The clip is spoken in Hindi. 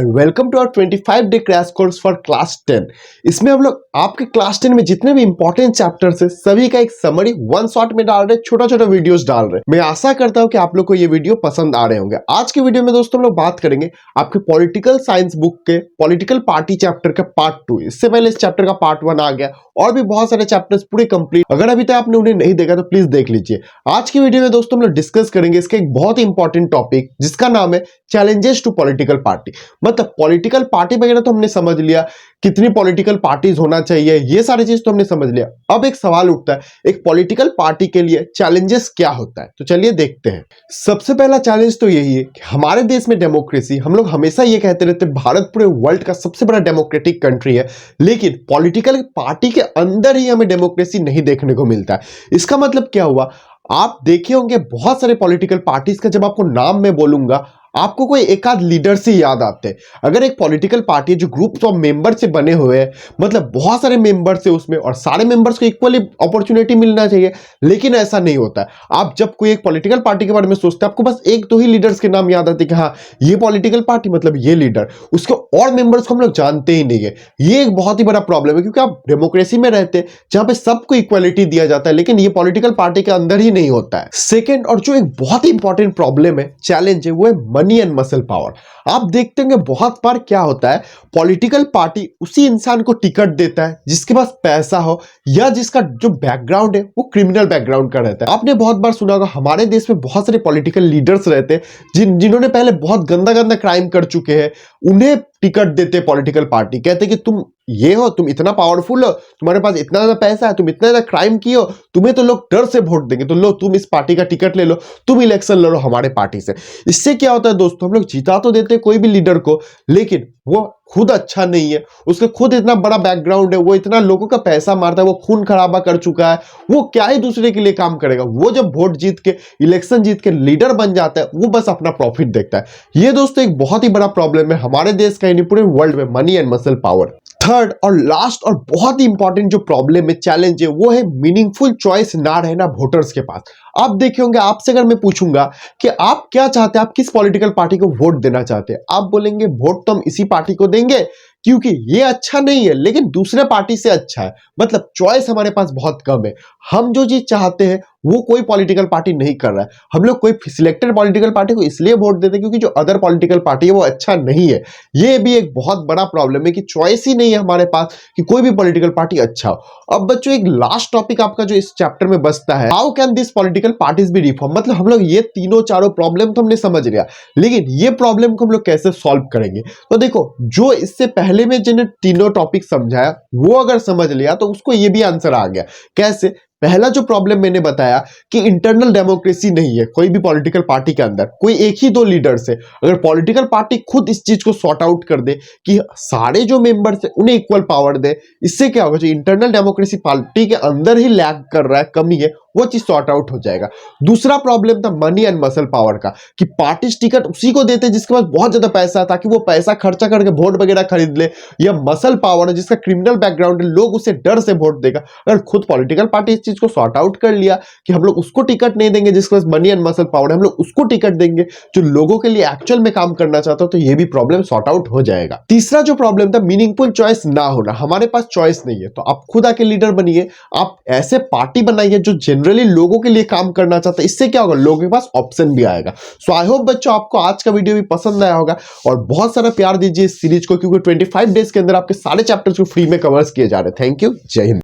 Welcome to our 25 day crash course for class 10। इसमें हम लोग आपके क्लास 10 में जितने भी इंपॉर्टेंट चैप्टर्स है सभी का एक समरी वन शॉट में डाल रहे हैं, छोटा छोटा वीडियोस डाल रहे हैं। मैं आशा करता हूं कि आप लोग को ये वीडियो पसंद आ रहे होंगे। आज के वीडियो में दोस्तों हम लोग बात करेंगे आपके पॉलिटिकल साइंस बुक के पॉलिटिकल पार्टी चैप्टर का पार्ट 2। इससे पहले इस चैप्टर का पार्ट 1 आ गया और भी बहुत सारे चैप्टर्स पूरे कंप्लीट। अगर अभी तक आपने उन्हें नहीं देखा तो प्लीज देख लीजिए। आज की वीडियो में दोस्तों हम लोग डिस्कस करेंगे इसका एक बहुत ही इंपॉर्टेंट टॉपिक जिसका नाम है चैलेंजेस टू पॉलिटिकल पार्टी। मतलब पॉलिटिकल पार्टी वगैरह तो हमने समझ लिया, कितनी पॉलिटिकल पार्टीज होना चाहिए, ये सारी चीज तो हमने समझ लिया। अब एक सवाल उठता है, एक पॉलिटिकल पार्टी के लिए चैलेंजेस क्या होता है? तो चलिए देखते हैं। सबसे पहला चैलेंज तो यही है कि हमारे देश में डेमोक्रेसी, हम लोग हमेशा ये कहते रहते हैं भारत पूरे वर्ल्ड का सबसे बड़ा डेमोक्रेटिक कंट्री है, लेकिन पॉलिटिकल पार्टी के अंदर ही हमें डेमोक्रेसी नहीं देखने को मिलता है। इसका मतलब क्या हुआ? आप देखे होंगे बहुत सारे पॉलिटिकल पार्टीज का जब आपको नाम मैं बोलूंगा आपको कोई एक आध लीडर से याद आते हैं। अगर एक पॉलिटिकल पार्टी जो ग्रुप ऑफ मेंबर से बने हुए हैं, मतलब बहुत सारे मेंबर्स है उसमें और सारे मेंबर्स को इक्वली अपॉर्चुनिटी मिलना चाहिए, लेकिन ऐसा नहीं होता है। आप जब कोई एक पॉलिटिकल पार्टी के बारे में सोचते हैं आपको बस एक दो ही लीडर्स के नाम याद आते हैं कि हाँ ये पॉलिटिकल पार्टी मतलब ये लीडर, उसके और मेंबर्स को हम लोग जानते ही नहीं है। ये एक बहुत ही बड़ा प्रॉब्लम है क्योंकि आप डेमोक्रेसी में रहते हैं जहां पे सबको इक्वलिटी दिया जाता है, लेकिन ये पॉलिटिकल पार्टी के अंदर ही नहीं होता है। सेकेंड और जो एक बहुत ही इंपॉर्टेंट प्रॉब्लम है, चैलेंज है, वो है मनी एंड मसल पावर। आप देखते होंगे बहुत बार क्या होता है, पॉलिटिकल पार्टी उसी इंसान को टिकट देता है जिसके पास पैसा हो या जिसका जो बैकग्राउंड है वो क्रिमिनल बैकग्राउंड का रहता है। आपने बहुत बार सुना होगा हमारे देश में बहुत सारे पॉलिटिकल लीडर्स रहते हैं जिन्होंने पहले बहुत गंदा गंदा क्राइम कर चुके हैं, उन्हें टिकट देते पॉलिटिकल पार्टी। कहते कि तुम ये हो, तुम इतना पावरफुल हो, तुम्हारे पास इतना ज्यादा पैसा है, तुम इतना ज्यादा क्राइम किए हो, तुम्हें तो लोग डर से वोट देंगे, तो लो तुम इस पार्टी का टिकट ले लो, तुम इलेक्शन लड़ो हमारे पार्टी से। इससे क्या होता है दोस्तों, हम लोग जिता तो देते कोई भी लीडर को, लेकिन वो खुद अच्छा नहीं है, उसके खुद इतना बड़ा बैकग्राउंड है, वो इतना लोगों का पैसा मारता है, वो खून खराबा कर चुका है, वो क्या ही दूसरे के लिए काम करेगा। वो जब वोट जीत के इलेक्शन जीत के लीडर बन जाता है वो बस अपना प्रॉफिट देखता है। ये दोस्तों एक बहुत ही बड़ा प्रॉब्लम है हमारे देश का, यानी पूरे वर्ल्ड में, money and muscle power. Third और लास्ट और बहुत ही इंपॉर्टेंट जो प्रॉब्लम है, चैलेंज है, वो है मीनिंगफुल चॉइस ना रहना वोटर्स के पास। आप देखे होंगे, आपसे अगर मैं पूछूंगा कि आप क्या चाहते हैं, आप किस पॉलिटिकल पार्टी को वोट देना चाहते हैं, आप बोलेंगे वोट तो हम इसी पार्टी को देंगे क्योंकि ये अच्छा नहीं है लेकिन दूसरे पार्टी से अच्छा है। मतलब चॉइस हमारे पास बहुत कम है, हम जो चीज चाहते हैं वो कोई पॉलिटिकल पार्टी नहीं कर रहा है। हम लोग कोई सिलेक्टेड पॉलिटिकल पार्टी को इसलिए वोट देते हैं क्योंकि जो अदर पॉलिटिकल पार्टी है वो अच्छा नहीं है। ये भी एक बहुत बड़ा प्रॉब्लम है कि चॉइस ही नहीं है हमारे पास कि कोई भी पॉलिटिकल पार्टी अच्छा हो। अब बच्चों एक लास्ट टॉपिक आपका जो इस चैप्टर में बचता है, how can this political parties B reform. मतलब हम लोग ये तीनों चारों प्रॉब्लम तो हमने समझ लिया, लेकिन ये प्रॉब्लम को हम लोग कैसे सॉल्व करेंगे। तो देखो, जो इससे पहले में जिन्हें तीनों टॉपिक समझाया वो अगर समझ लिया तो उसको ये भी आंसर आ गया। कैसे? पहला जो प्रॉब्लम मैंने बताया कि इंटरनल डेमोक्रेसी नहीं है कोई भी पॉलिटिकल पार्टी के अंदर, कोई एक ही दो लीडर से। अगर पॉलिटिकल पार्टी खुद इस चीज को सॉर्ट आउट कर दे कि सारे जो मेंबर्स है उन्हें इक्वल पावर दे, इससे क्या होगा, जो इंटरनल डेमोक्रेसी पार्टी के अंदर ही लैग कर रहा है, कमी है, वो चीज सॉर्ट आउट हो जाएगा। दूसरा प्रॉब्लम था मनी एंड मसल पावर का, कि पार्टी टिकट उसी को देते जिसके पास बहुत ज्यादा पैसा है ताकि वो पैसा खर्चा करके वोट वगैरह खरीद ले, या मसल पावर है जिसका क्रिमिनल बैकग्राउंड है, लोग उसे डर से वोट देगा। अगर खुद पॉलिटिकल पार्टी इस चीज को सॉर्ट आउट कर लिया कि हम लोग उसको टिकट नहीं देंगे जिसके पास मनी एंड मसल पावर है, हम लोग उसको टिकट देंगे जो लोगों के लिए एक्चुअल में काम करना चाहता हो, तो ये भी प्रॉब्लम सॉर्ट आउट हो जाएगा। तीसरा जो प्रॉब्लम था, मीनिंगफुल चॉइस ना होना। हमारे पास चॉइस नहीं है तो आप खुद आके लीडर बनिए, आप ऐसे पार्टी बनाइए जो जनरली लोगों के लिए काम करना चाहता है। इससे क्या होगा, लोगों के पास ऑप्शन भी आएगा। सो आई होप बच्चों आपको आज का वीडियो भी पसंद आया होगा और बहुत सारा प्यार दीजिए इस सीरीज को, क्योंकि 25 डेज के अंदर आपके सारे चैप्टर्स को फ्री में कवर्स किए जा रहे हैं। थैंक यू, जय हिंद।